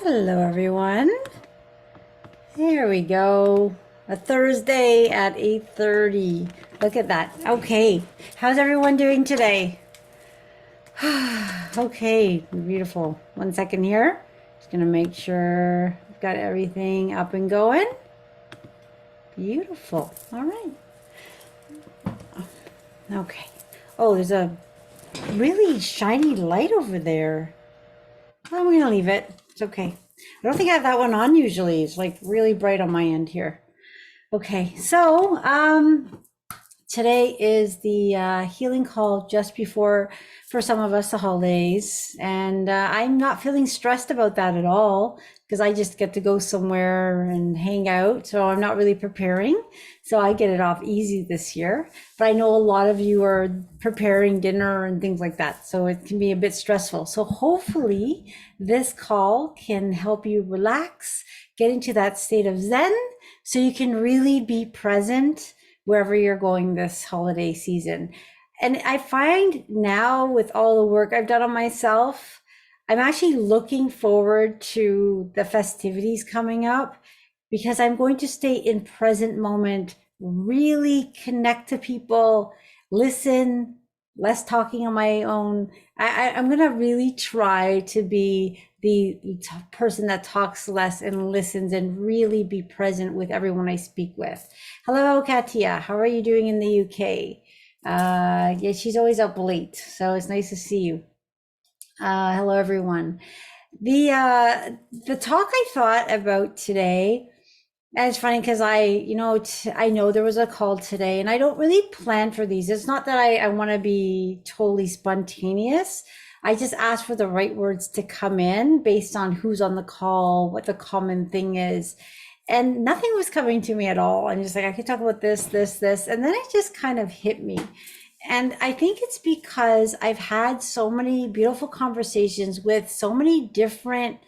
Hello, everyone. There we go. A Thursday at 8:30. Look at that. Okay. How's everyone doing today? Okay, beautiful. 1 second here. Just gonna make sure I've got everything up and going. Beautiful. All right. Okay. Oh, there's a really shiny light over there. I'm gonna leave it. It's okay. I don't think I have that one on usually. It's like really bright on my end here. Okay, so today is the healing call just before, for some of us, the holidays. And I'm not feeling stressed about that at all because I just get to go somewhere and hang out. So I'm not really preparing. So I get it off easy this year. But I know a lot of you are preparing dinner and things like that. So it can be a bit stressful. So hopefully this call can help you relax, get into that state of Zen so you can really be present wherever you're going this holiday season. And I find now, with all the work I've done on myself, I'm actually looking forward to the festivities coming up because I'm going to stay in present moment, really connect to people, listen, less talking on my own. I'm going to really try to be the person that talks less and listens and really be present with everyone I speak with. Hello, Katia. How are you doing in the UK? Yeah, she's always up late, so it's nice to see you. Hello, everyone. The talk I thought about today, and it's funny because I know there was a call today, and I don't really plan for these. It's not that I want to be totally spontaneous. I just ask for the right words to come in based on who's on the call, what the common thing is. And nothing was coming to me at all. I'm just like, I could talk about this, this, this. And then it just kind of hit me. And I think it's because I've had so many beautiful conversations with so many different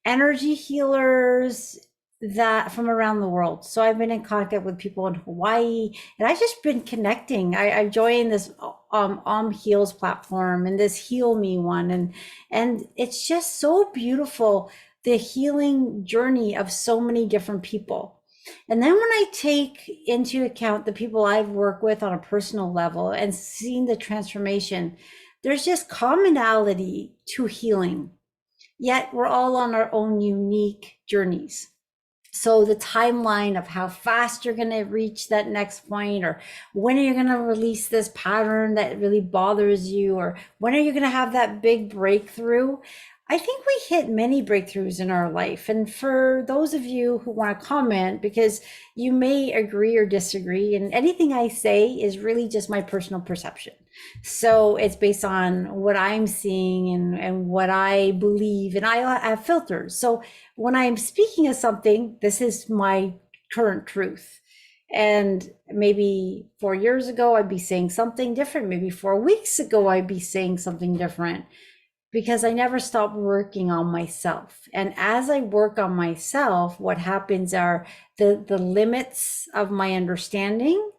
energy healers that from around the world. So I've been in contact with people in Hawaii, and I've just been connecting. I joined this Heals platform and this Heal Me one, and it's just so beautiful, the healing journey of so many different people. And then when I take into account the people I've worked with on a personal level and seen the transformation, there's just commonality to healing. Yet we're all on our own unique journeys. So the timeline of how fast you're going to reach that next point, or when are you going to release this pattern that really bothers you, or when are you going to have that big breakthrough? I think we hit many breakthroughs in our life. And for those of you who want to comment, because you may agree or disagree, and anything I say is really just my personal perception. So it's based on what I'm seeing and what I believe, and I have filters. So when I'm speaking of something, this is my current truth. And maybe 4 years ago, I'd be saying something different. Maybe 4 weeks ago, I'd be saying something different because I never stop working on myself. And as I work on myself, what happens are the limits of my understanding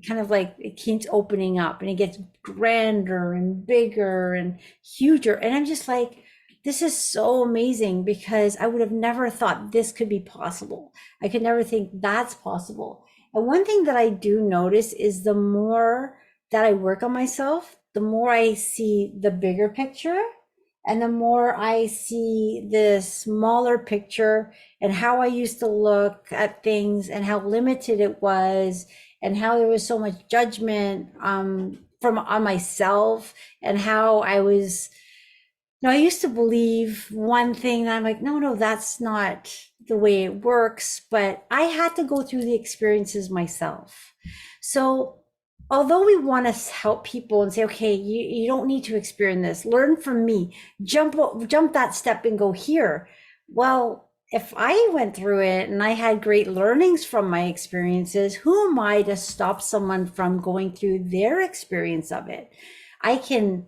kind of like it keeps opening up and it gets grander and bigger and huger. And I'm just like, this is so amazing because I would have never thought this could be possible. I could never think that's possible. And one thing that I do notice is the more that I work on myself, the more I see the bigger picture and the more I see the smaller picture and how I used to look at things and how limited it was and how there was so much judgment from on myself and how I was, I used to believe one thing and I'm like, no, that's not the way it works. But I had to go through the experiences myself. So although we want to help people and say, okay, you don't need to experience this, learn from me, jump that step and go here. Well, if I went through it and I had great learnings from my experiences, who am I to stop someone from going through their experience of it? I can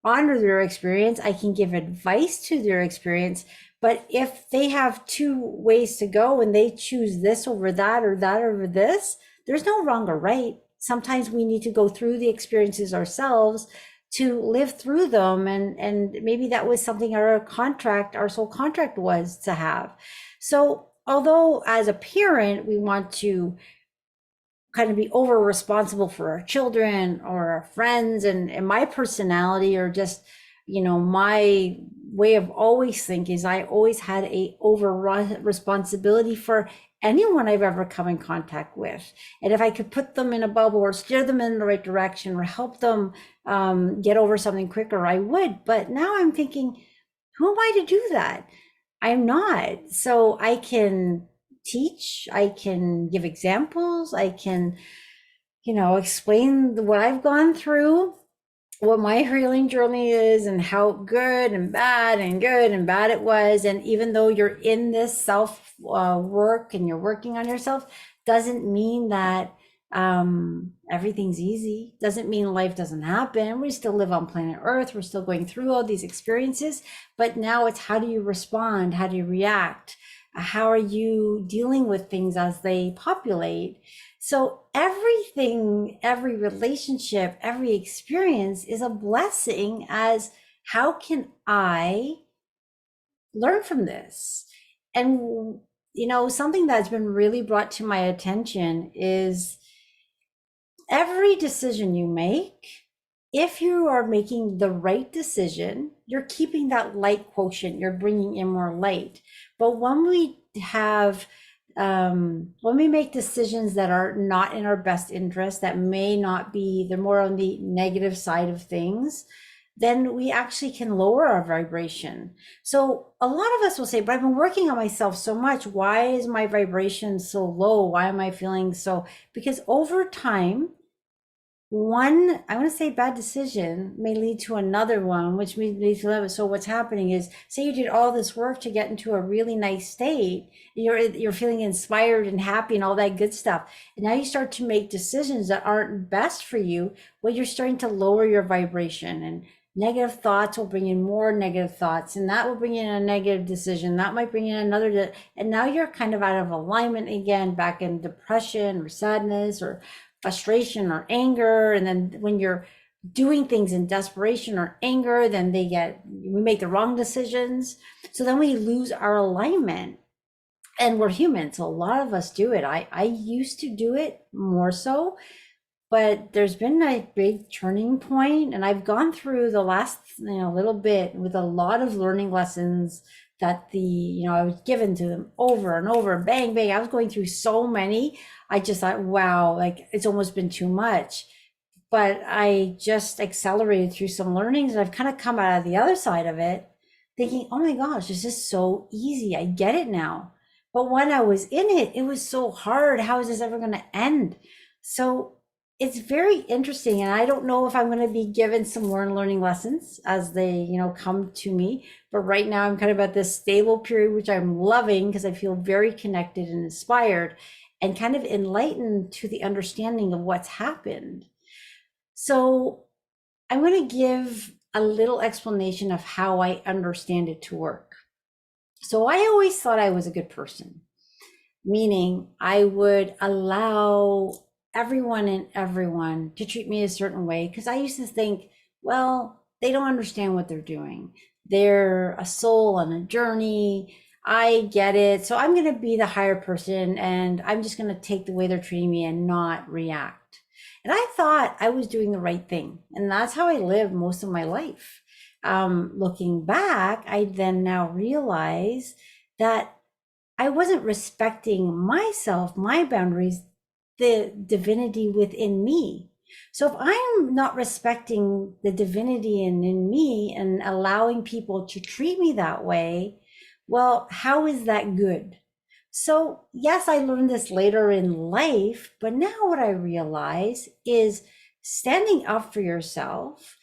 honor their experience. I can give advice to their experience. But if they have two ways to go and they choose this over that or that over this, there's no wrong or right. Sometimes we need to go through the experiences ourselves to live through them. And maybe that was something our soul contract was to have. So although as a parent, we want to kind of be over responsible for our children or our friends, and my personality, or just, my way of always thinking is I always had a over responsibility for anyone I've ever come in contact with. And if I could put them in a bubble or steer them in the right direction or help them get over something quicker, I would. But now I'm thinking, who am I to do that? I'm not. So I can teach, I can give examples, I can, explain what I've gone through, what my healing journey is, and how good and bad and good and bad it was. And even though you're in this self work and you're working on yourself, doesn't mean that everything's easy. Doesn't mean life doesn't happen. We still live on planet Earth. We're still going through all these experiences. But now it's, how do you respond? How do you react? How are you dealing with things as they populate? So everything, every relationship, every experience is a blessing, as how can I learn from this? And, something that's been really brought to my attention is every decision you make, if you are making the right decision, you're keeping that light quotient, you're bringing in more light. But when we make decisions that are not in our best interest, that may not be, they're more on the negative side of things, then we actually can lower our vibration. So a lot of us will say, but I've been working on myself so much. Why is my vibration so low? Why am I feeling so? Because over time, one, I want to say, bad decision may lead to another one, which may lead to another. So what's happening is, say you did all this work to get into a really nice state, you're feeling inspired and happy and all that good stuff. And now you start to make decisions that aren't best for you. Well, you're starting to lower your vibration, and negative thoughts will bring in more negative thoughts, and that will bring in a negative decision. That might bring in another, and now you're kind of out of alignment again, back in depression or sadness or frustration or anger. And then when you're doing things in desperation or anger, then we make the wrong decisions. So then we lose our alignment. And we're human, so a lot of us do it. I used to do it more so, but there's been a big turning point, and I've gone through the last little bit with a lot of learning lessons that I was given to them over and over, bang bang. I was going through so many. I just thought, wow, like it's almost been too much. But I just accelerated through some learnings, and I've kind of come out of the other side of it thinking, oh my gosh, this is so easy. I get it now. But when I was in it, it was so hard. How is this ever going to end? So it's very interesting. And I don't know if I'm going to be given some more learning lessons as they, come to me. But right now I'm kind of at this stable period, which I'm loving because I feel very connected and inspired and kind of enlightened to the understanding of what's happened. So I'm going to give a little explanation of how I understand it to work. So I always thought I was a good person, meaning I would allow everyone and everyone to treat me a certain way, because I used to think, well, they don't understand what they're doing. They're a soul on a journey. I get it. So I'm going to be the higher person, and I'm just going to take the way they're treating me and not react. And I thought I was doing the right thing. And that's how I lived most of my life. Looking back, I then now realize that I wasn't respecting myself, my boundaries, the divinity within me. So if I'm not respecting the divinity in me and allowing people to treat me that way, well, how is that good? So yes, I learned this later in life, but now what I realize is standing up for yourself,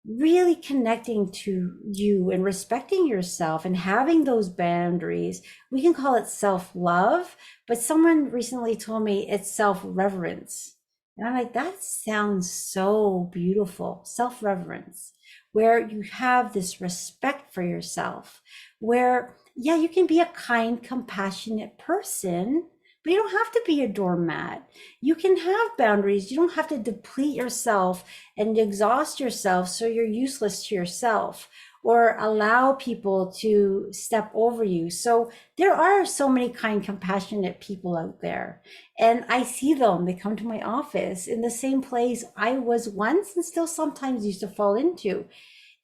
really connecting to you and respecting yourself and having those boundaries. We can call it self-love, but someone recently told me it's self-reverence. And I'm like, that sounds so beautiful. Self-reverence, where you have this respect for yourself, where, yeah, you can be a kind, compassionate person, but you don't have to be a doormat. You can have boundaries. You don't have to deplete yourself and exhaust yourself so you're useless to yourself, or allow people to step over you. So there are so many kind, compassionate people out there. And I see them. They come to my office in the same place I was once and still sometimes used to fall into.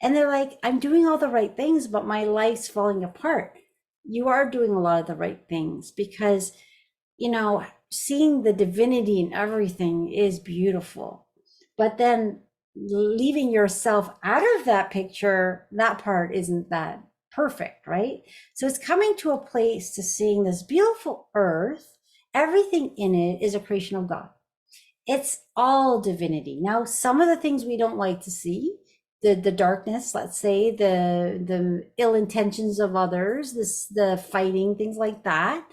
And they're like, I'm doing all the right things, but my life's falling apart. You are doing a lot of the right things because, seeing the divinity in everything is beautiful. But then leaving yourself out of that picture, that part isn't that perfect, right? So it's coming to a place to seeing this beautiful earth. Everything in it is a creation of God. It's all divinity. Now, some of the things we don't like to see, the darkness, let's say, the ill intentions of others, the fighting, things like that,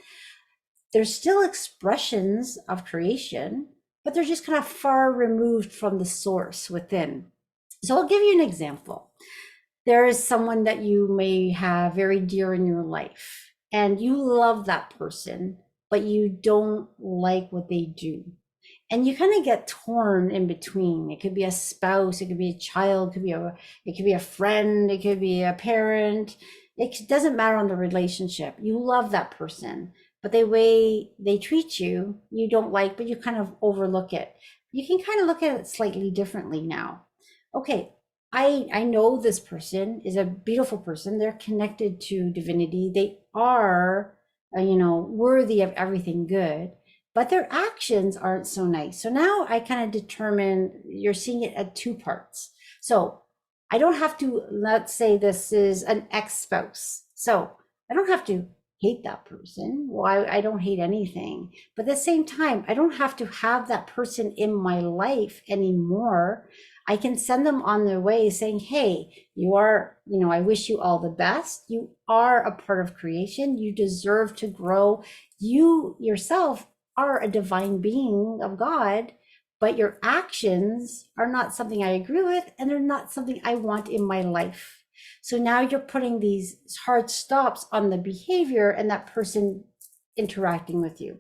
there's still expressions of creation, but they're just kind of far removed from the source within. So I'll give you an example. There is someone that you may have very dear in your life, and you love that person, but you don't like what they do. And you kind of get torn in between. It could be a spouse, it could be a child, it could be a friend, it could be a parent. It doesn't matter on the relationship. You love that person, but the way they treat you, you don't like, but you kind of overlook it. You can kind of look at it slightly differently now. Okay, I know this person is a beautiful person. They're connected to divinity. They are, worthy of everything good, but their actions aren't so nice. So now I kind of determine you're seeing it at two parts. So I don't have to, let's say this is an ex-spouse. So I don't have to hate that person. Well, I don't hate anything. But at the same time, I don't have to have that person in my life anymore. I can send them on their way saying, hey, you are, I wish you all the best. You are a part of creation. You deserve to grow. You yourself are a divine being of God, but your actions are not something I agree with, and they're not something I want in my life. So now you're putting these hard stops on the behavior and that person interacting with you.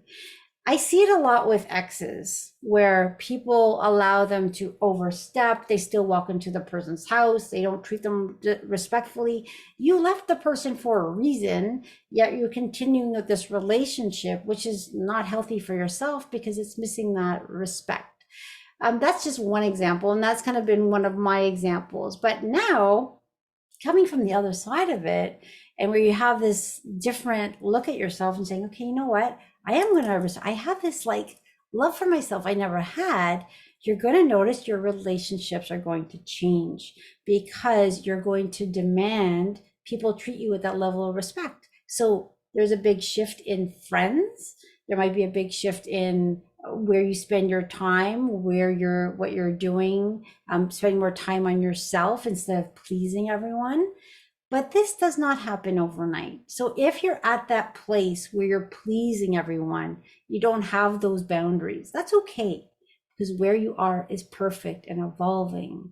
I see it a lot with exes where people allow them to overstep. They still walk into the person's house. They don't treat them respectfully. You left the person for a reason, yet you're continuing with this relationship, which is not healthy for yourself because it's missing that respect. That's just one example, and that's kind of been one of my examples. But now, coming from the other side of it, and where you have this different look at yourself and saying, okay, you know what? I have this like love for myself I never had. You're going to notice your relationships are going to change because you're going to demand people treat you with that level of respect. So there's a big shift in friends. There might be a big shift in where you spend your time, what you're doing, spending more time on yourself instead of pleasing everyone. But this does not happen overnight. So if you're at that place where you're pleasing everyone, you don't have those boundaries, that's okay, because where you are is perfect and evolving.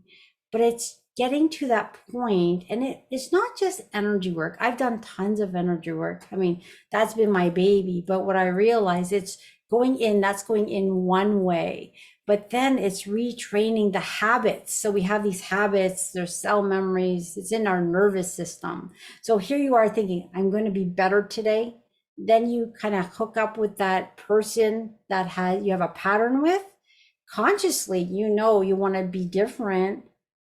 But it's getting to that point, and it's not just energy work. I've done tons of energy work. I mean, that's been my baby. But what I realize, that's going in one way. But then it's retraining the habits. So we have these habits, there's cell memories, it's in our nervous system. So here you are thinking, I'm going to be better today. Then you kind of hook up with that person you have a pattern with. Consciously, you want to be different,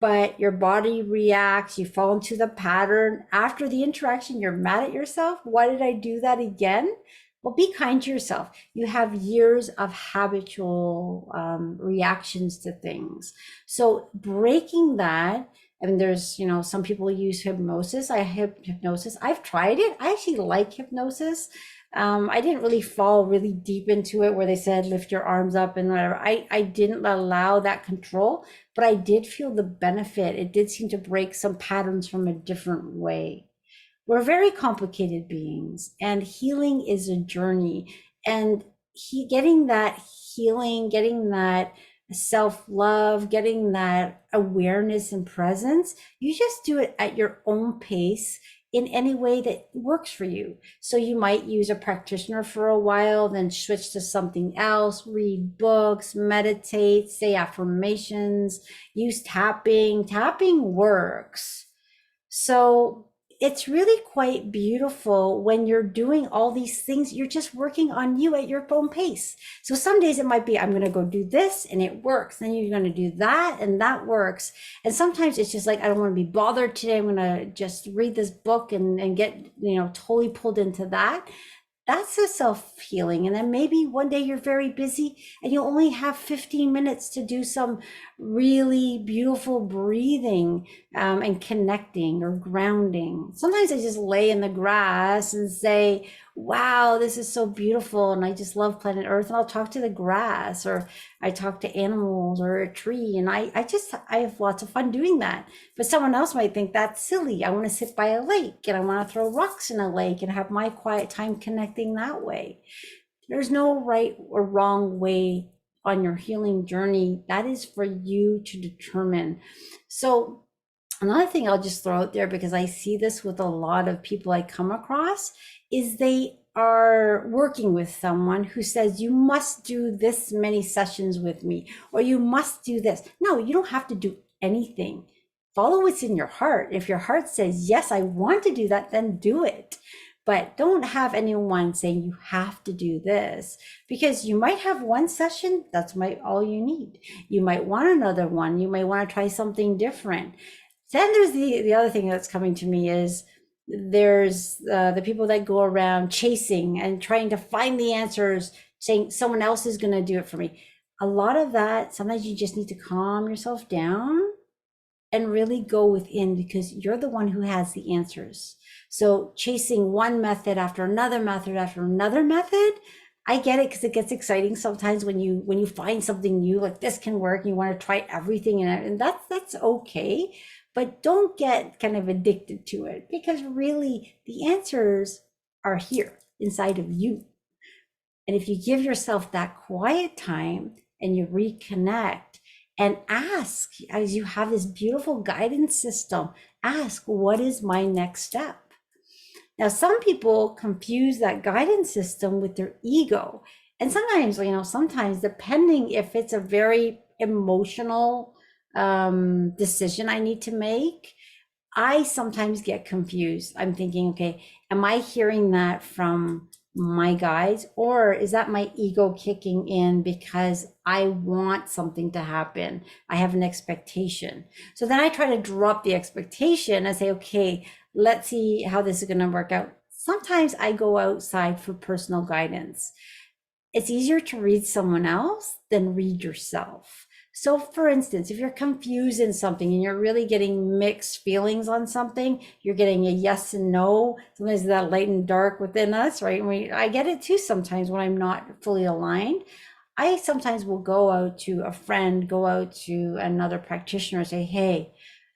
but your body reacts, you fall into the pattern. After the interaction, you're mad at yourself. Why did I do that again? Well, be kind to yourself. You have years of habitual reactions to things. So breaking that, I mean, there's, some people use hypnosis. Hypnosis. I've tried it. I actually like hypnosis. I didn't really fall really deep into it where they said, lift your arms up and whatever. I didn't allow that control, but I did feel the benefit. It did seem to break some patterns from a different way. We're very complicated beings, and healing is a journey. And getting that healing, getting that self-love, getting that awareness and presence, you just do it at your own pace in any way that works for you. So you might use a practitioner for a while, then switch to something else, read books, meditate, say affirmations, use tapping. Tapping works. So it's really quite beautiful when you're doing all these things. You're just working on you at your own pace. So some days it might be, I'm going to go do this and it works. Then you're going to do that and that works. And sometimes it's just like, I don't want to be bothered today. I'm going to just read this book and get, totally pulled into that. That's a self healing. And then maybe one day you're very busy and you only have 15 minutes to do some really beautiful breathing and connecting or grounding. Sometimes I just lay in the grass and say, wow, this is so beautiful. And I just love planet Earth. And I'll talk to the grass, or I talk to animals or a tree. And I have lots of fun doing that. But someone else might think that's silly. I want to sit by a lake and I want to throw rocks in a lake and have my quiet time connecting that way. There's no right or wrong way on your healing journey. That is for you to determine. So another thing I'll just throw out there, because I see this with a lot of people I come across, is they are working with someone who says, you must do this many sessions with me, or you must do this. No, you don't have to do anything. Follow what's in your heart. If your heart says, yes, I want to do that, then do it. But don't have anyone saying you have to do this, because you might have one session, that's all you need. You might want another one. You may want to try something different. Then there's the other thing that's coming to me is there's the people that go around chasing and trying to find the answers, saying someone else is going to do it for me. A lot of that, sometimes you just need to calm yourself down and really go within, because you're the one who has the answers. So chasing one method after another method after another method, I get it, because it gets exciting sometimes when you find something new, like this can work, and you want to try everything, and that's okay. But don't get kind of addicted to it, because really the answers are here inside of you. And if you give yourself that quiet time and you reconnect and ask, as you have this beautiful guidance system, ask, what is my next step? Now, some people confuse that guidance system with their ego. And sometimes depending if it's a very emotional decision I need to make, I sometimes get confused. I'm thinking, okay, am I hearing that from my guides, or is that my ego kicking in because I want something to happen? I have an expectation. So then I try to drop the expectation and say, okay, let's see how this is going to work out. Sometimes I go outside for personal guidance. It's easier to read someone else than read yourself. So for instance, if you're confused in something and you're really getting mixed feelings on something, you're getting a yes and no, sometimes that light and dark within us, right? I get it too sometimes when I'm not fully aligned. I sometimes will go out to a friend, go out to another practitioner and say, hey,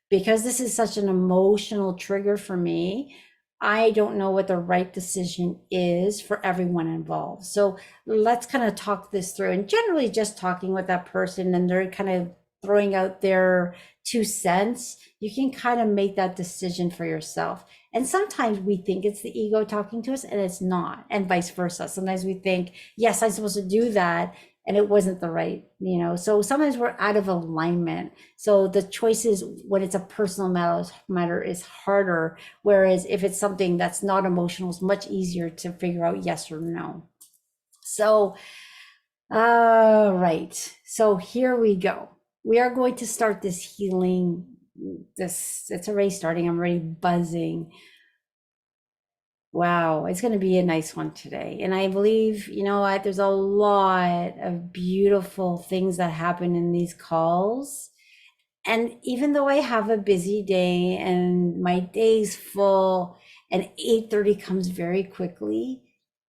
because this is such an emotional trigger for me, I don't know what the right decision is for everyone involved. So let's kind of talk this through. And generally just talking with that person and they're kind of throwing out their 2 cents, you can kind of make that decision for yourself. And sometimes we think it's the ego talking to us and it's not, and vice versa. Sometimes we think, yes, I'm supposed to do that, and it wasn't the right, so sometimes we're out of alignment. So the choices when it's a personal matter is harder, whereas if it's something that's not emotional, it's much easier to figure out yes or no. So right, so here we go. We are going to start this healing. It's already starting. I'm already buzzing. Wow, it's going to be a nice one today. And I believe, you know what, there's a lot of beautiful things that happen in these calls. And even though I have a busy day and my day's full and 8:30 comes very quickly,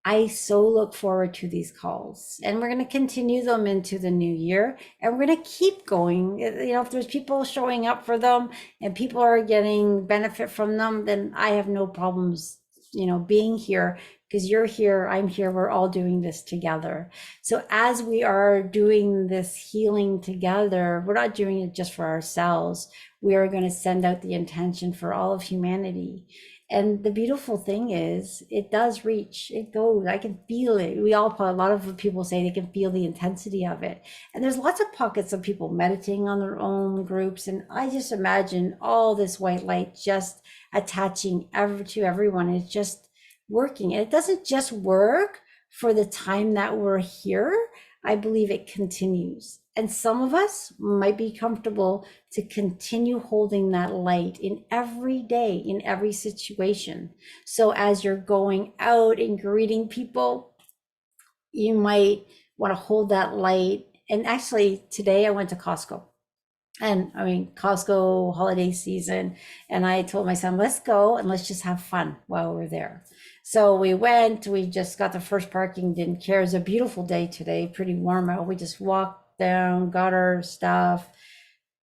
I so look forward to these calls. And we're going to continue them into the new year, and we're going to keep going. If there's people showing up for them and people are getting benefit from them, then I have no problems being here, because you're here, I'm here, we're all doing this together. So as we are doing this healing together, we're not doing it just for ourselves. We are going to send out the intention for all of humanity. And the beautiful thing is, it does reach, it goes, I can feel it. A lot of people say they can feel the intensity of it. And there's lots of pockets of people meditating on their own groups. And I just imagine all this white light just attaching to everyone. It's just working. And it doesn't just work for the time that we're here. I believe it continues. And some of us might be comfortable to continue holding that light in every day, in every situation. So as you're going out and greeting people, you might want to hold that light. And actually, today I went to Costco. And I mean, Costco holiday season. And I told my son, let's go and let's just have fun while we're there. So we went, we just got the first parking, didn't care. It was a beautiful day today, pretty warm out. We just walked down, got our stuff.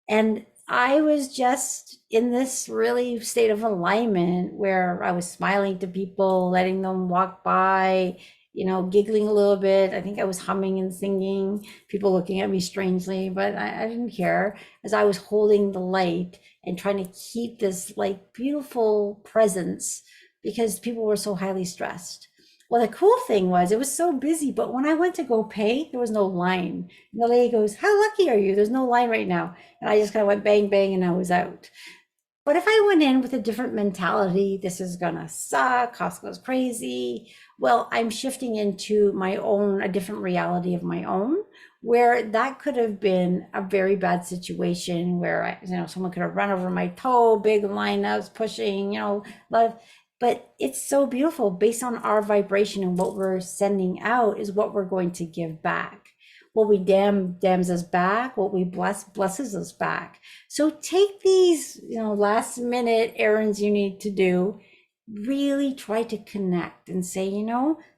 And I was just in this really state of alignment where I was smiling to people, letting them walk by, giggling a little bit. I think I was humming and singing, people looking at me strangely, but I didn't care, as I was holding the light and trying to keep this like beautiful presence because people were so highly stressed. Well, the cool thing was it was so busy, but when I went to go pay, there was no line. And the lady goes, "How lucky are you? There's no line right now." And I just kind of went bang, bang, and I was out. But if I went in with a different mentality, this is gonna suck, Costco's crazy. Well, I'm shifting into a different reality of my own, where that could have been a very bad situation where someone could have run over my toe, big lineups, pushing, a lot of, but it's so beautiful based on our vibration, and what we're sending out is what we're going to give back. What we dams us back, what we blesses us back. So take these, last minute errands you need to do, really try to connect and say,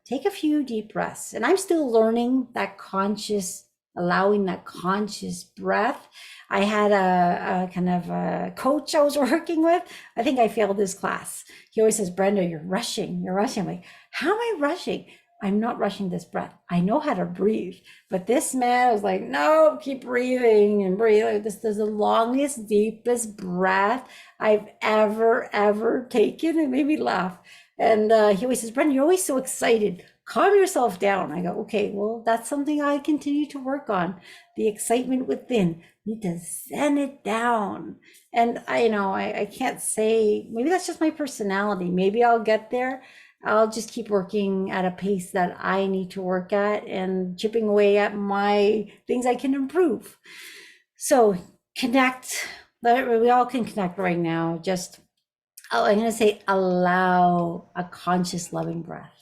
take a few deep breaths. And I'm still learning that allowing that conscious breath. I had a kind of a coach I was working with. I think I failed this class. He always says, "Brenda, you're rushing. You're rushing." I'm like, how am I rushing? I'm not rushing this breath. I know how to breathe. But this man was like, no, keep breathing and breathing. This is the longest, deepest breath I've ever taken. It made me laugh. And he always says, "Brenda, you're always so excited. Calm yourself down." I go, okay, well, that's something I continue to work on. The excitement within, need to send it down. And I can't say, maybe that's just my personality. Maybe I'll get there. I'll just keep working at a pace that I need to work at and chipping away at my things I can improve. So connect. We all can connect right now. Just, I'm going to say, allow a conscious, loving breath.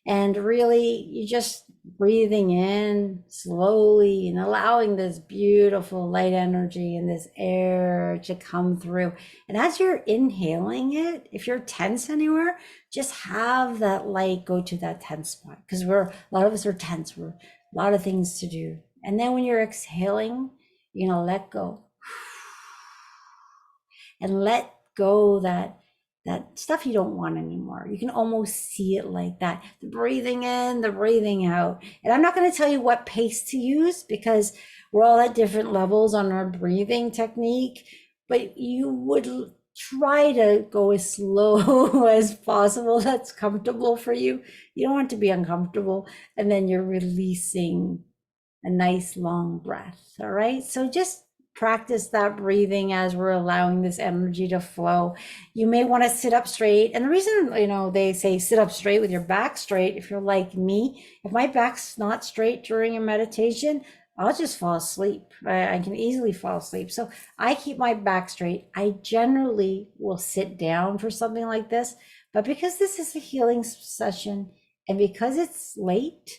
And really, you just breathing in slowly and allowing this beautiful light energy and this air to come through. And as you're inhaling it, if you're tense anywhere, just have that light go to that tense spot, because a lot of us are tense. We're a lot of things to do. And then when you're exhaling, let go and let go that stuff you don't want anymore. You can almost see it like that. The breathing in, the breathing out. And I'm not going to tell you what pace to use, because we're all at different levels on our breathing technique, but you would try to go as slow as possible. That's comfortable for you. You don't want to be uncomfortable. And then you're releasing a nice long breath. All right. So just practice that breathing as we're allowing this energy to flow. You may want to sit up straight. And the reason, they say sit up straight with your back straight, if you're like me, if my back's not straight during a meditation, I'll just fall asleep. I can easily fall asleep. So I keep my back straight. I generally will sit down for something like this, but because this is a healing session and because it's late,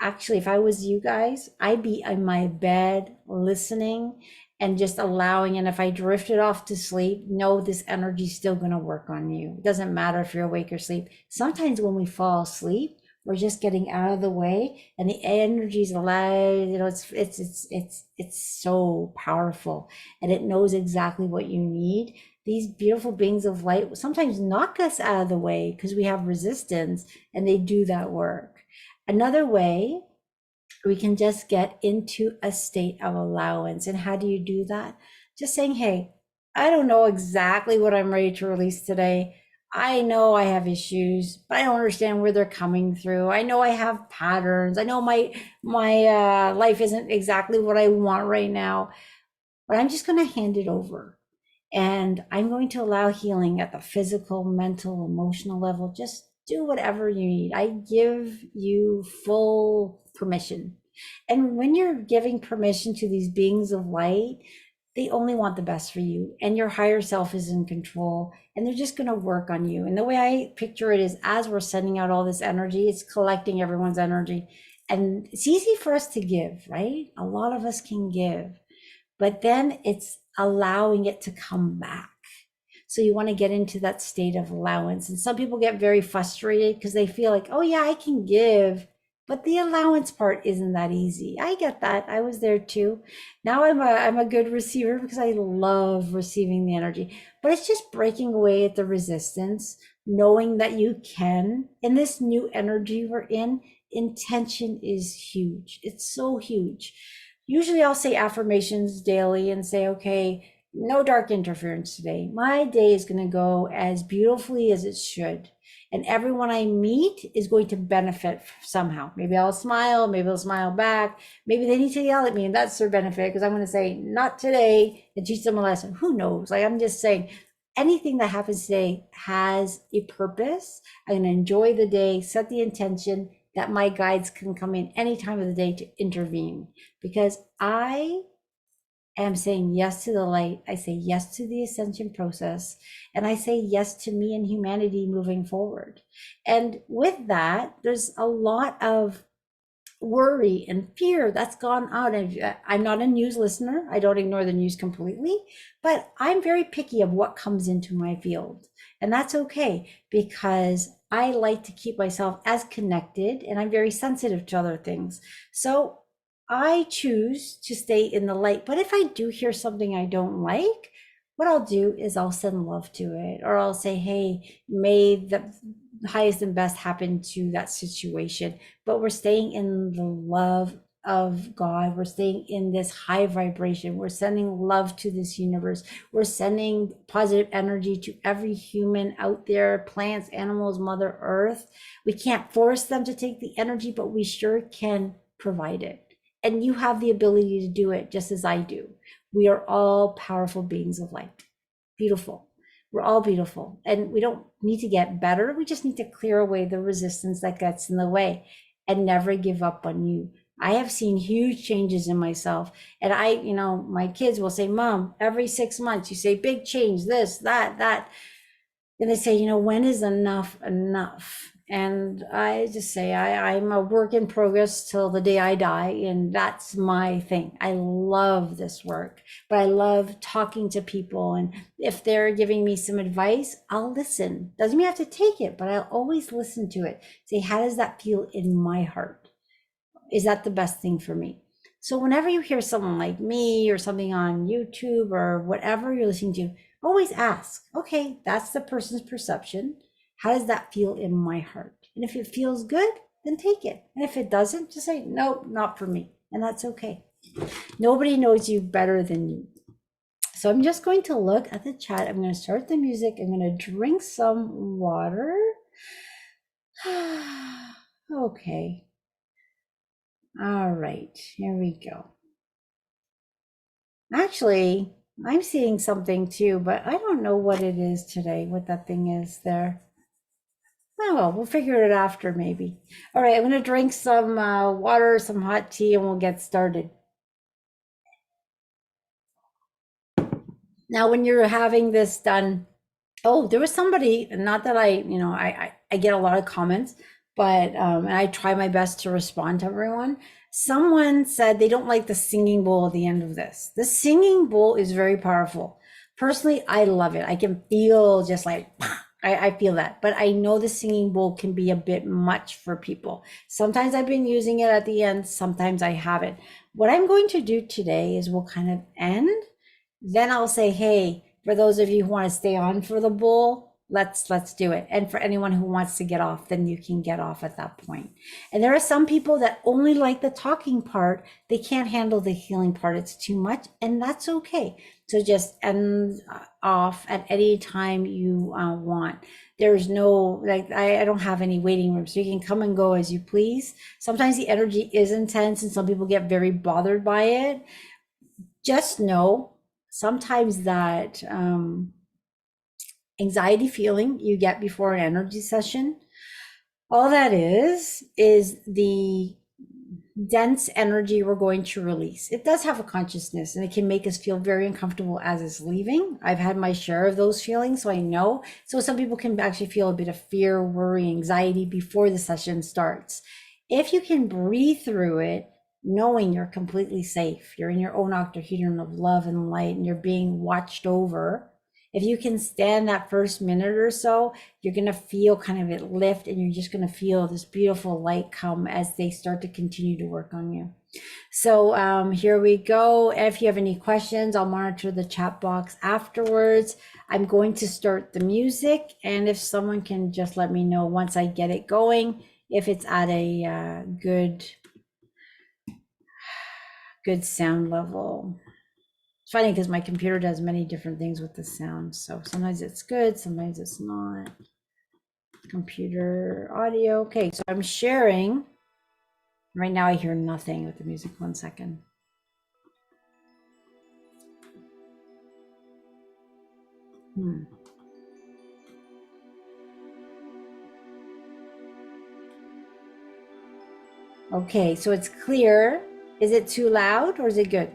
actually, if I was you guys, I'd be in my bed listening and just allowing. And if I drifted off to sleep, know this energy is still going to work on you. It doesn't matter if you're awake or asleep. Sometimes when we fall asleep, we're just getting out of the way, and the energy is alive. It's so powerful, and it knows exactly what you need. These beautiful beings of light sometimes knock us out of the way because we have resistance, and they do that work. Another way, we can just get into a state of allowance. And how do you do that? Just saying, hey, I don't know exactly what I'm ready to release today. I know I have issues, but I don't understand where they're coming through. I know I have patterns. I know my life isn't exactly what I want right now, but I'm just going to hand it over. And I'm going to allow healing at the physical, mental, emotional level. Just do whatever you need. I give you full permission. And when you're giving permission to these beings of light, they only want the best for you. And your higher self is in control. And they're just going to work on you. And the way I picture it is as we're sending out all this energy, it's collecting everyone's energy. And it's easy for us to give, right? A lot of us can give, but then it's allowing it to come back. So you want to get into that state of allowance. And some people get very frustrated because they feel like, oh, yeah, I can give. But the allowance part isn't that easy. I get that. I was there too. Now I'm a good receiver because I love receiving the energy. But it's just breaking away at the resistance, knowing that you can. In this new energy we're in, intention is huge. It's so huge. Usually I'll say affirmations daily and say, okay, no dark interference today. My day is going to go as beautifully as it should. And everyone I meet is going to benefit somehow. Maybe I'll smile, maybe I'll smile back. Maybe they need to yell at me, and that's their benefit because I'm going to say, not today, and teach them a lesson. Who knows? Like, I'm just saying, anything that happens today has a purpose. I'm going to enjoy the day, set the intention that my guides can come in any time of the day to intervene because I am saying yes to the light. I say yes to the ascension process. And I say yes to me and humanity moving forward. And with that, there's a lot of worry and fear that's gone out. And I'm not a news listener. I don't ignore the news completely, but I'm very picky of what comes into my field. And that's okay because I like to keep myself as connected and I'm very sensitive to other things. So I choose to stay in the light. But if I do hear something I don't like, what I'll do is I'll send love to it, or I'll say, hey, may the highest and best happen to that situation. But we're staying in the love of God. We're staying in this high vibration. We're sending love to this universe. We're sending positive energy to every human out there, plants, animals, Mother Earth. We can't force them to take the energy, but we sure can provide it. And you have the ability to do it just as I do. We are all powerful beings of light. Beautiful. We're all beautiful. And we don't need to get better. We just need to clear away the resistance that gets in the way and never give up on you. I have seen huge changes in myself. And my kids will say, Mom, every 6 months you say big change, this, that. And they say, when is enough enough? And I just say, I'm a work in progress till the day I die. And that's my thing. I love this work, but I love talking to people. And if they're giving me some advice, I'll listen. Doesn't mean I have to take it, but I'll always listen to it. Say, how does that feel in my heart? Is that the best thing for me? So whenever you hear someone like me or something on YouTube or whatever you're listening to, always ask, okay, that's the person's perception. How does that feel in my heart? And if it feels good, then take it. And if it doesn't, just say, nope, not for me. And that's okay. Nobody knows you better than you. So I'm just going to look at the chat. I'm going to start the music. I'm going to drink some water. Okay. All right, here we go. Actually, I'm seeing something too, but I don't know what it is today, what that thing is there. Oh, well, we'll figure it after maybe. All right, I'm going to drink some water, some hot tea, and we'll get started. Now, when you're having this done, oh, there was somebody, not that I get a lot of comments, but and I try my best to respond to everyone. Someone said they don't like the singing bowl at the end of this. The singing bowl is very powerful. Personally, I love it. I can feel just like I feel that, but I know the singing bowl can be a bit much for people. Sometimes I've been using it at the end, sometimes I haven't. What I'm going to do today is we'll kind of end. Then I'll say, hey, for those of you who want to stay on for the bowl, let's do it. And for anyone who wants to get off, then you can get off at that point. And there are some people that only like the talking part. They can't handle the healing part. It's too much, and that's okay. So just end off at any time you want. There's no, like, I don't have any waiting room, so you can come and go as you please. Sometimes the energy is intense and some people get very bothered by it. Just know sometimes that anxiety feeling you get before an energy session, all that is the dense energy we're going to release. It does have a consciousness and it can make us feel very uncomfortable as it's leaving. I've had my share of those feelings, so I know. So some people can actually feel a bit of fear, worry, anxiety before the session starts. If you can breathe through it, knowing you're completely safe, you're in your own octahedron of love and light, and you're being watched over. If you can stand that first minute or so, you're going to feel kind of it lift, and you're just going to feel this beautiful light come as they start to continue to work on you. So here we go. If you have any questions, I'll monitor the chat box afterwards. I'm going to start the music, and if someone can just let me know once I get it going, if it's at a good sound level. It's funny because my computer does many different things with the sound. So sometimes it's good, sometimes it's not. Computer audio. Okay, so I'm sharing. Right now I hear nothing with the music. 1 second. Okay, so it's clear. Is it too loud or is it good?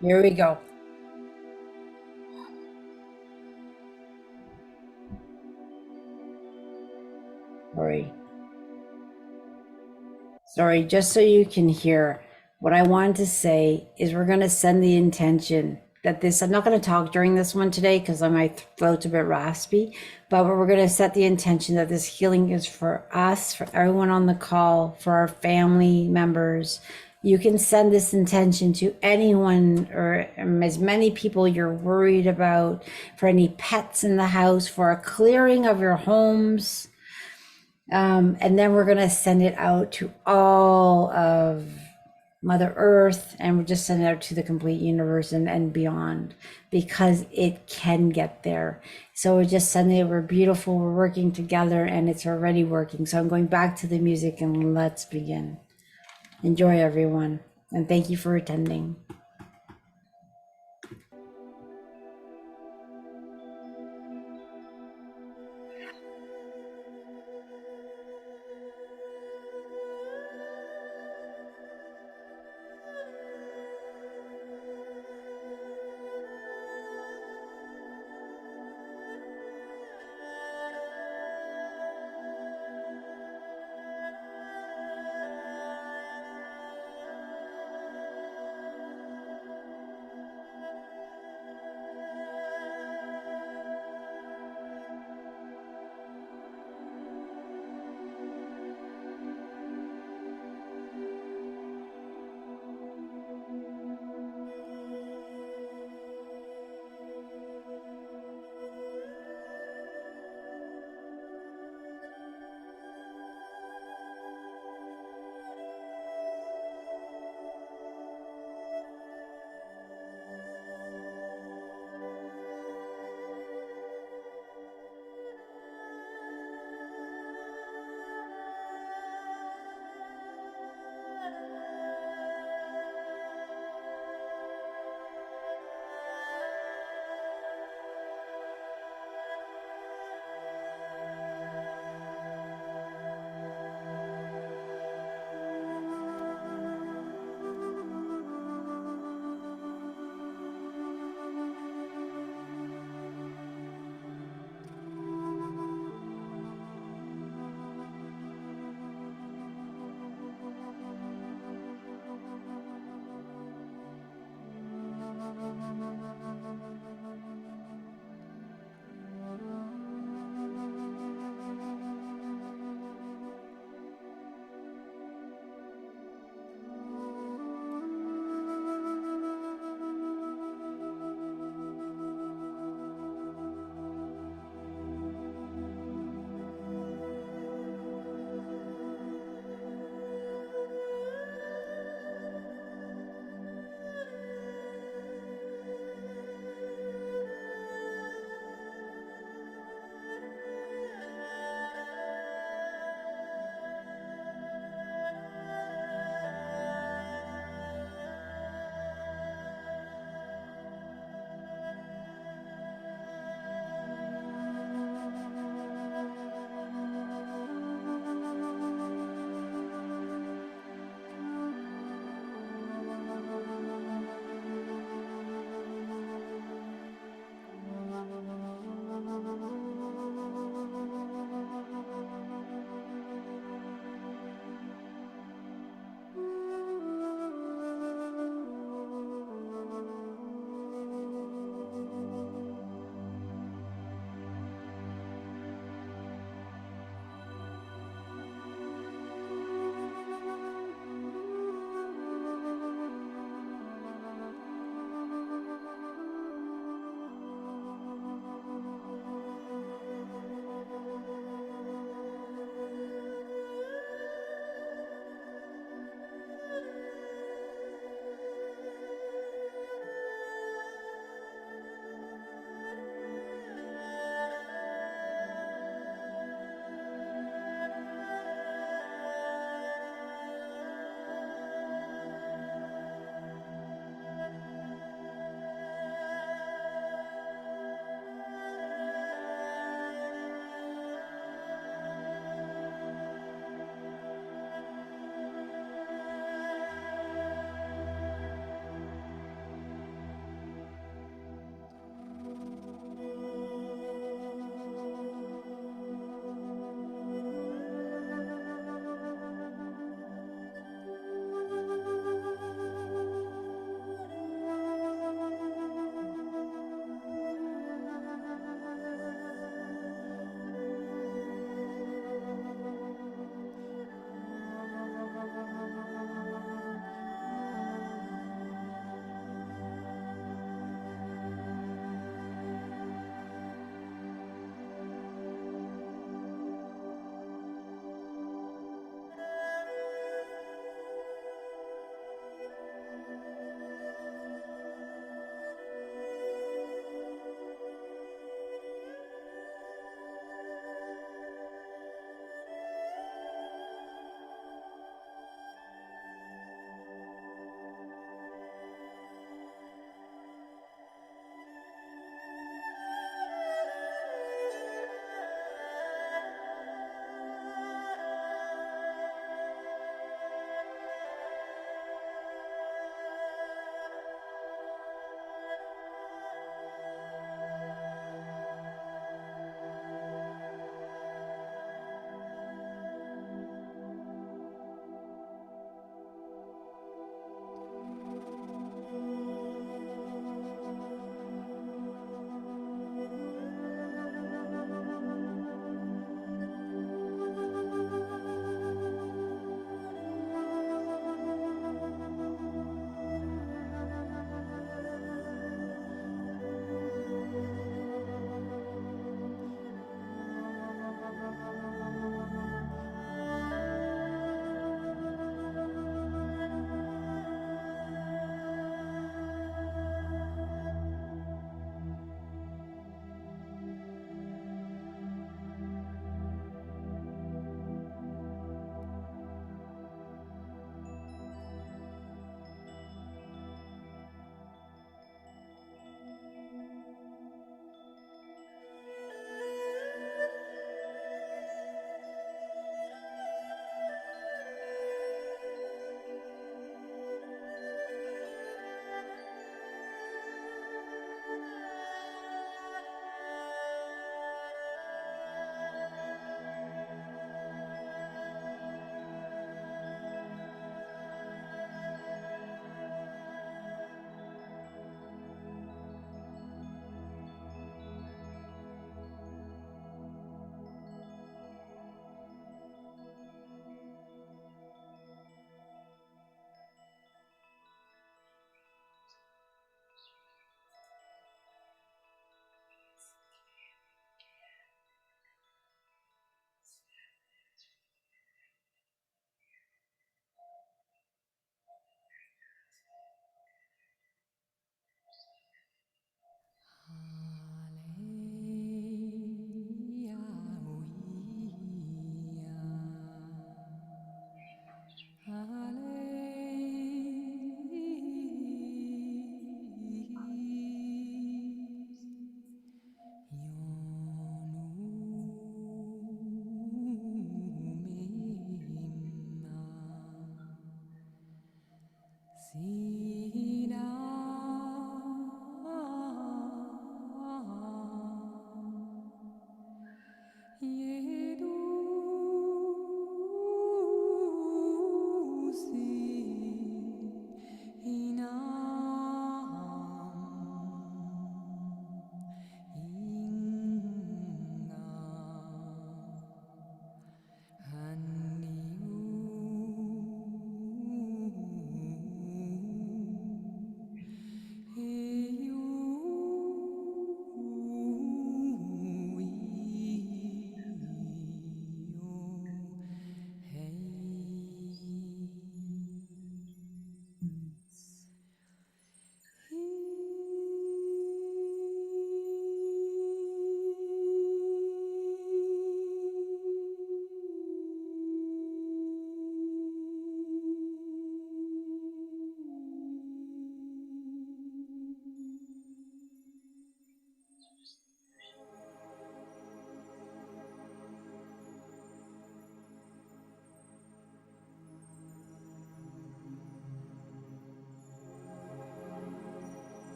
Here we go. Sorry. Sorry, just so you can hear, what I wanted to say is we're going to send the intention that this, I'm not going to talk during this one today because my throat's a bit raspy, but we're going to set the intention that this healing is for us, for everyone on the call, for our family members. You can send this intention to anyone or as many people you're worried about, for any pets in the house, for a clearing of your homes. And then we're going to send it out to all of Mother Earth, and we're just sending it out to the complete universe and beyond, because it can get there. So we're just sending it, we're beautiful, we're working together, and it's already working. So I'm going back to the music and let's begin. Enjoy, everyone, and thank you for attending.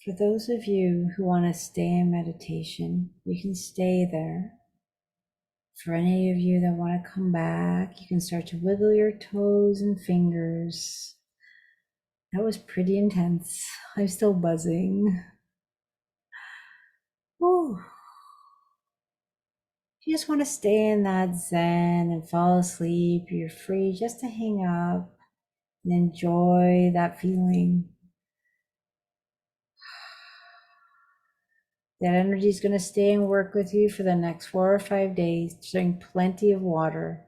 For those of you who want to stay in meditation, you can stay there. For any of you that want to come back, you can start to wiggle your toes and fingers. That was pretty intense. I'm still buzzing. Whew. If you just want to stay in that zen and fall asleep, you're free just to hang up and enjoy that feeling. That energy is going to stay and work with you for the next 4 or 5 days. Drink plenty of water.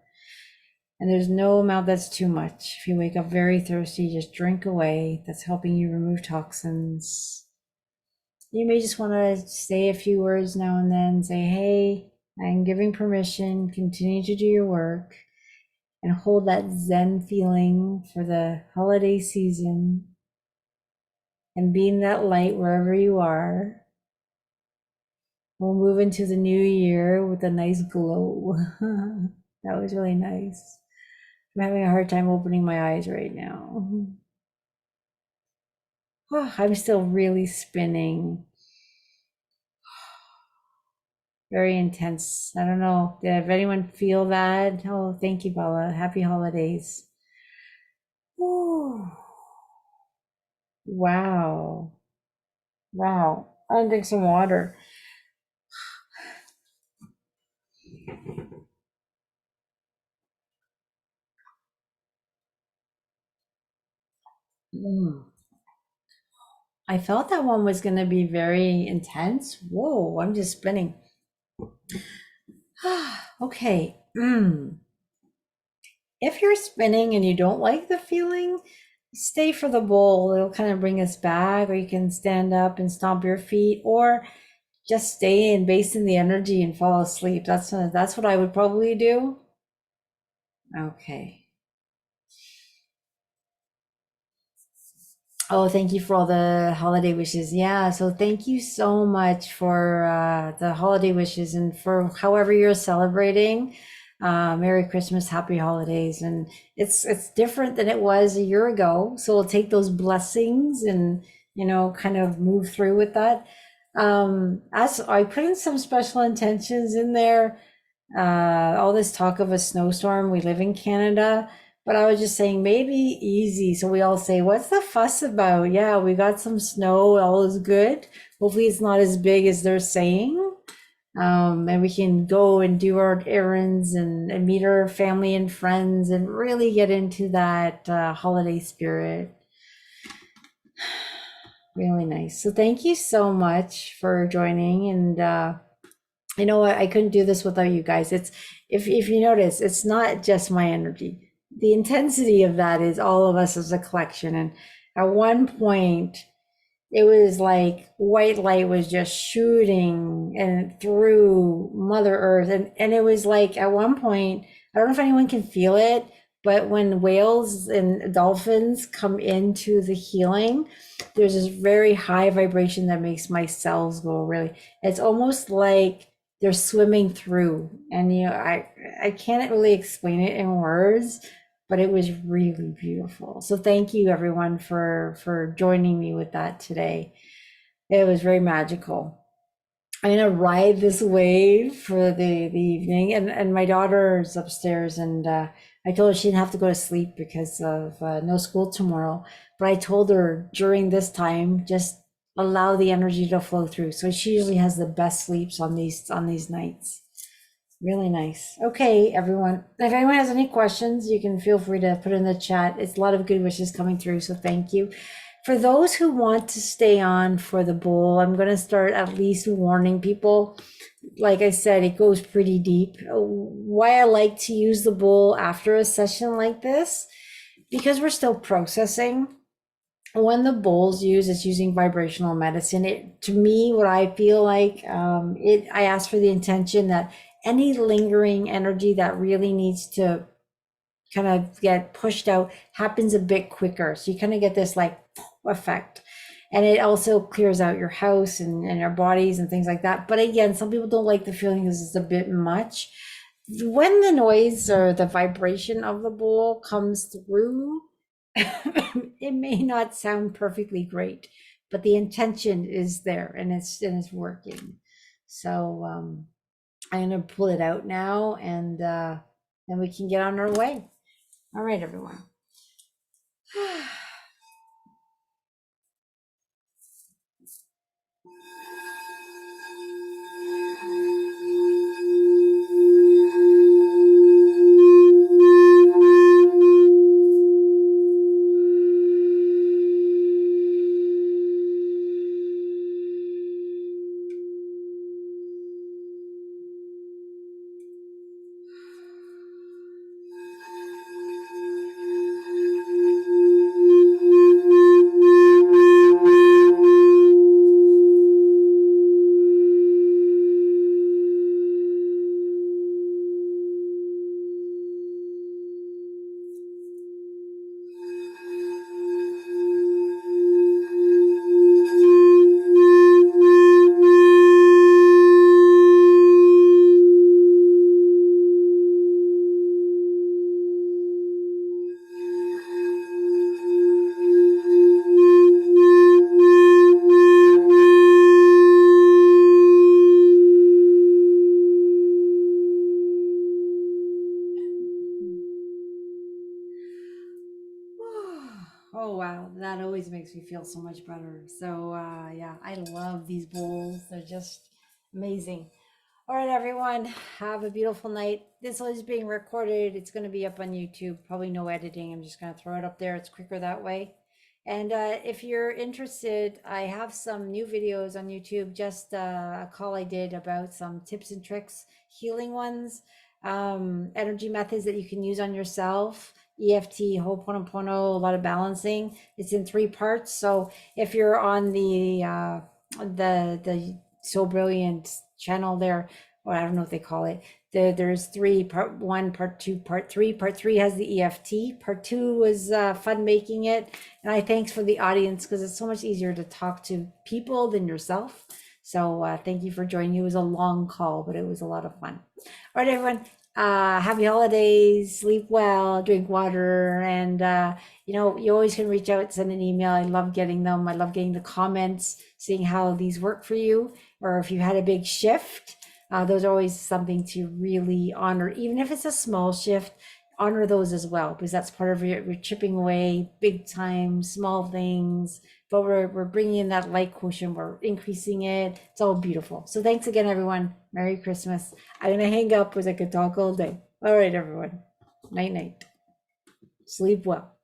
And there's no amount that's too much. If you wake up very thirsty, just drink away. That's helping you remove toxins. You may just want to say a few words now and then. Say, hey, I'm giving permission. Continue to do your work. And hold that zen feeling for the holiday season. And being that light wherever you are. We'll move into the new year with a nice glow. That was really nice. I'm having a hard time opening my eyes right now. Oh, I'm still really spinning. Very intense. I don't know. Did anyone feel that? Oh, thank you, Bella. Happy holidays. Ooh. Wow. Wow. I'll drink some water. Mm. I felt that one was going to be very intense. Whoa, I'm just spinning. Okay. If you're spinning and you don't like the feeling, stay for the bowl. It'll kind of bring us back, or you can stand up and stomp your feet, or just stay and base in the energy and fall asleep. That's what I would probably do. Okay. Oh, thank you for all the holiday wishes. Yeah, so thank you so much for the holiday wishes and for however you're celebrating. Merry Christmas, Happy Holidays, and it's different than it was a year ago. So we'll take those blessings and kind of move through with that. As I put in some special intentions in there, all this talk of a snowstorm. We live in Canada, but I was just saying maybe easy. So we all say, what's the fuss about? Yeah, we got some snow, all is good. Hopefully it's not as big as they're saying. And we can go and do our errands and meet our family and friends and really get into that holiday spirit. Really nice. So thank you so much for joining. And you know what? I couldn't do this without you guys. It's if you notice, it's not just my energy. The intensity of that is all of us as a collection. And at one point, it was like white light was just shooting and through Mother Earth. And it was like at one point, I don't know if anyone can feel it, but when whales and dolphins come into the healing, there's this very high vibration that makes my cells go really. It's almost like they're swimming through. And I can't really explain it in words, but it was really beautiful. So thank you everyone for joining me with that today. It was very magical. I'm gonna ride this wave for the evening, and my daughter's upstairs, and I told her she didn't have to go to sleep because of no school tomorrow. But I told her during this time, just allow the energy to flow through. So she usually has the best sleeps on these nights. Really nice. Okay, everyone. If anyone has any questions, you can feel free to put in the chat. It's a lot of good wishes coming through, so thank you. For those who want to stay on for the bowl, I'm going to start at least warning people. Like I said, it goes pretty deep. Why I like to use the bowl after a session like this, because we're still processing. when the bowl's used, it's using vibrational medicine. It, to me, what I feel like, I ask for the intention that any lingering energy that really needs to kind of get pushed out happens a bit quicker. So you kind of get this like effect. And it also clears out your house and your bodies and things like that. But again, some people don't like the feeling because it's a bit much. When the noise or the vibration of the bowl comes through, it may not sound perfectly great, but the intention is there and it's working. So I'm gonna pull it out now, and then we can get on our way. All right, everyone. Oh wow, that always makes me feel so much better. So yeah, I love these bowls. They're just amazing. All right, everyone, have a beautiful night. This is being recorded. It's going to be up on YouTube. Probably no editing. I'm just going to throw it up there. It's quicker that way. And if you're interested, I have some new videos on YouTube. Just a call I did about some tips and tricks, healing ones, energy methods that you can use on yourself. EFT, Ho'oponopono, a lot of balancing. It's in 3 parts. So if you're on the So Brilliant channel there, or I don't know what they call it. There's three: part one, part two, part three. Part three has the EFT. Part two was fun making it, and I thanks for the audience because it's so much easier to talk to people than yourself. So thank you for joining. It was a long call, but it was a lot of fun. All right, everyone. Happy holidays. Sleep well. Drink water, and you always can reach out, send an email. I love getting them. I love getting the comments, seeing how these work for you, or if you had a big shift. Those are always something to really honor, even if it's a small shift. Honor those as well, because that's part of your chipping away big time small things. But we're bringing in that light quotient. We're increasing it. It's all beautiful. So thanks again, everyone. Merry Christmas. I'm gonna hang up because I could talk all day. All right, everyone. Night night. Sleep well.